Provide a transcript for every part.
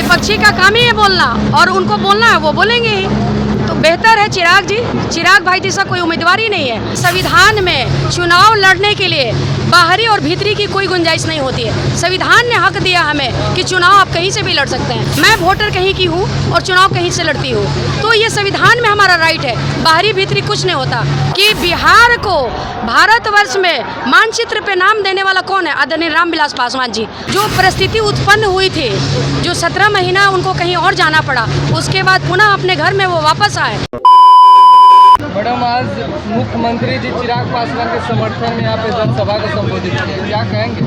विपक्षी का काम ही है बोलना, और उनको बोलना है वो बोलेंगे ही। तो बेहतर है चिराग भाई जैसा कोई उम्मीदवार ही नहीं है। संविधान में चुनाव लड़ने के लिए बाहरी और भीतरी की कोई गुंजाइश नहीं होती है। संविधान ने हक दिया हमें कि चुनाव आप कहीं से भी लड़ सकते हैं। मैं वोटर कहीं की हूँ और चुनाव कहीं से लड़ती हूँ, तो ये संविधान में हमारा राइट है। बाहरी भीतरी कुछ नहीं होता। कि बिहार को भारतवर्ष में मानचित्र पे नाम देने वाला कौन है? आदरणीय रामविलास पासवान जी। जो परिस्थिति उत्पन्न हुई थी, जो 17 महीना उनको कहीं और जाना पड़ा, उसके बाद पुनः अपने घर में वो वापस आए। मैडम, आज मुख्यमंत्री जी चिराग पासवान के समर्थन में यहाँ पे जनसभा को संबोधित किया, क्या कहेंगे?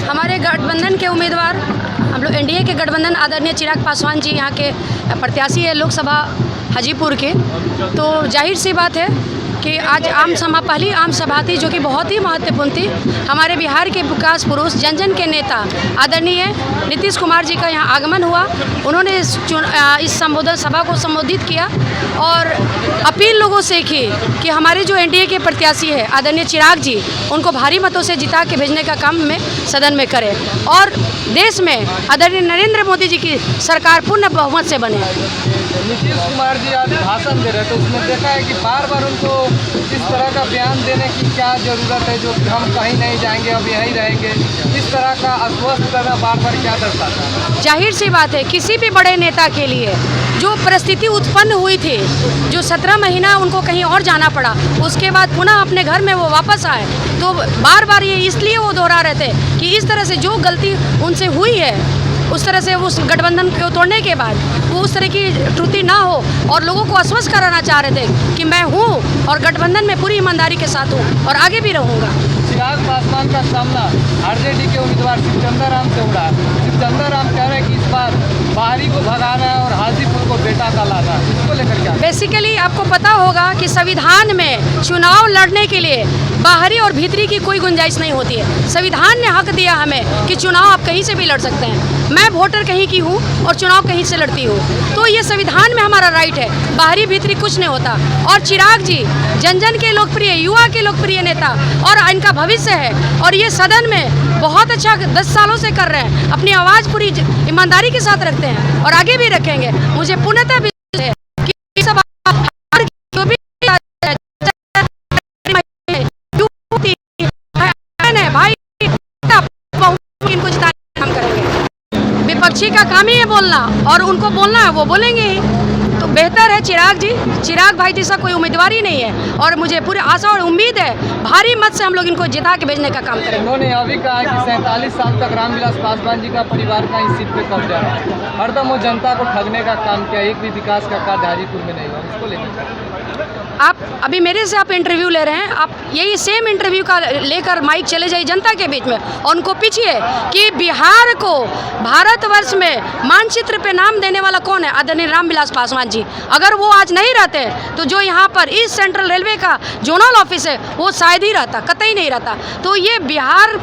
हमारे गठबंधन के उम्मीदवार, हम लोग एनडीए के गठबंधन आदरणीय चिराग पासवान जी यहाँ के प्रत्याशी है लोकसभा हाजीपुर के। तो जाहिर सी बात है कि आज पहली आम सभा थी जो कि बहुत ही महत्वपूर्ण थी। हमारे बिहार के विकास पुरुष, जन जन के नेता आदरणीय नीतीश कुमार जी का यहाँ आगमन हुआ। उन्होंने इस संबोधन सभा को संबोधित किया और अपील लोगों से की कि हमारे जो एनडीए के प्रत्याशी है आदरणीय चिराग जी, उनको भारी मतों से जिता के भेजने का काम में सदन में करें और देश में आदरणीय नरेंद्र मोदी जी की सरकार पूर्ण बहुमत से बने। नीतीश कुमार जी आज भाषण दे रहे थे, उसमें देखा है कि बार बार उनको इस तरह का बयान देने की क्या ज़रूरत है, जो हम कहीं नहीं जाएंगे, अब यहीं रहेंगे, इस तरह का आश्वस्त करना बार बार क्या दर्शाता है? जाहिर सी बात है, किसी भी बड़े नेता के लिए जो परिस्थिति उत्पन्न हुई थी, जो 17 महीना उनको कहीं और जाना पड़ा, उसके बाद पुनः अपने घर में वो वापस आए, तो बार बार ये इसलिए वो दोहरा रहे थे कि इस तरह से जो गलती उनसे हुई है, उस तरह से उस गठबंधन को तोड़ने के बाद वो उस तरह की त्रुटि ना हो, और लोगों को आश्वस्त कराना चाह रहे थे कि मैं हूँ और गठबंधन में पूरी ईमानदारी के साथ हूँ और आगे भी रहूँगा। चिराग पासवान का सामना आरजेडी के उम्मीदवार शिवचंद्र राम से हो रहा है। शिवचंद्र राम कह रहे हैं कि इस बार बाहरी को भगाना है और हाजीपुर को बेटा का लाना है, इसको लेकर क्या? बेसिकली आपको पता होगा कि संविधान में चुनाव लड़ने के लिए बाहरी और भीतरी की कोई गुंजाइश नहीं होती है। संविधान ने हक दिया हमें कि चुनाव आप कहीं से भी लड़ सकते हैं। मैं वोटर कहीं की हूँ और चुनाव कहीं से लड़ती हूँ, तो ये संविधान में हमारा राइट है। बाहरी भीतरी कुछ नहीं होता। और चिराग जी जन जन के लोकप्रिय, युवा के लोकप्रिय नेता और इनका भविष्य है, और ये सदन में बहुत अच्छा 10 सालों से कर रहे हैं। अपनी आवाज़ पूरी ईमानदारी के साथ रखते हैं और आगे भी रखेंगे। मुझे पूर्णतः विश्वास है कि सब जो भी भाई इनको जिताने काम करेंगे। विपक्षी का काम ही है बोलना, और उनको बोलना है वो बोलेंगे ही। तो बेहतर है चिराग भाई जैसा कोई उम्मीदवार ही नहीं है, और मुझे पूरी आशा और उम्मीद है भारी मत से हम लोग इनको जिता के भेजने का काम करेंगे। उन्होंने अभी कहा कि 47 साल तक रामविलास पासवान जी का परिवार का ही सीट पे कब्जा है, हरदम वो जनता को ठगने का काम किया, एक भी विकास का कार्य हाजीपुर में नहीं हुआ, इसको लेकर आप अभी मेरे से आप इंटरव्यू ले रहे हैं, आप यही सेम इंटरव्यू का लेकर माइक चले जाइए जनता के बीच में और उनको पूछिए कि बिहार को भारतवर्ष में मानचित्र पे नाम देने वाला कौन है? आदरणीय रामविलास पासवान जी। अगर वो आज नहीं रहते तो जो यहाँ पर ईस्ट सेंट्रल रेलवे का जोनल ऑफिस है वो शायद ही रहता, कतई नहीं रहता। तो ये बिहार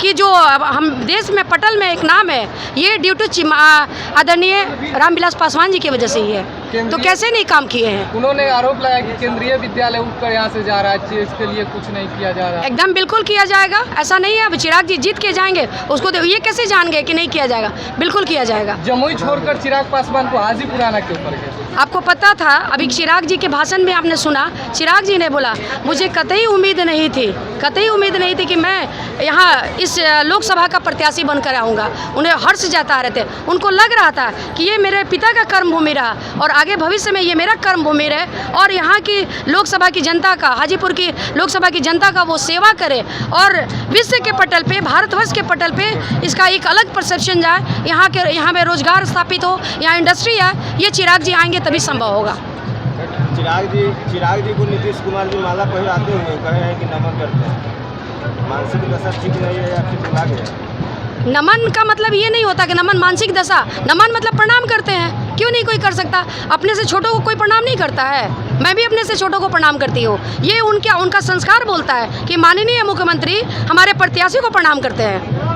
की जो हम देश में पटल में एक नाम है, ये ड्यू टू आदरणीय रामविलास पासवान जी की वजह से ही है। तो कैसे नहीं काम किए हैं? उन्होंने आरोप लगाया कि केंद्रीय विद्यालय उठकर यहाँ से जा रहा है, इसके लिए कुछ नहीं किया जा रहा है। एकदम बिल्कुल किया जाएगा, ऐसा नहीं है। अब चिराग जी जीत के जाएंगे, उसको ये कैसे जान गए कि नहीं किया जाएगा? बिल्कुल किया जाएगा। जमुई छोड़कर चिराग पासवान को हाजीपुर आना क्यों पड़ गया? आपको पता था, अभी चिराग जी के भाषण में आपने सुना, चिराग जी ने बोला मुझे कतई उम्मीद नहीं थी कि मैं यहाँ इस लोकसभा का प्रत्याशी बनकर आऊँगा। उन्हें हर्ष जता रहे थे, उनको लग रहा था कि ये मेरे पिता का कर्मभूमि रहा और आगे भविष्य में ये मेरा कर्मभूमि रहे, और यहाँ की लोकसभा की जनता का, हाजीपुर की लोकसभा की जनता का वो सेवा करे और विश्व के पटल पे, भारतवर्ष के पटल पे इसका एक अलग परसेप्शन जाए, यहाँ पे रोजगार स्थापित हो, यहाँ इंडस्ट्री है। ये चिराग जी आएंगे तभी संभव होगा। चिराग जी को नीतीश कुमार जी माला पहनाते हुए कहे हैं कि नमन करते हैं, मानसिक दशा ठीक नहीं है या फिर दिमाग है? नमन का मतलब ये नहीं होता कि नमन मानसिक दशा, नमन मतलब प्रणाम करते हैं। क्यों नहीं कोई कर सकता? अपने से छोटों को कोई प्रणाम नहीं करता है, मैं भी अपने से छोटों को प्रणाम करती हूँ। ये उनका संस्कार बोलता है कि माननीय मुख्यमंत्री हमारे प्रत्याशी को प्रणाम करते हैं।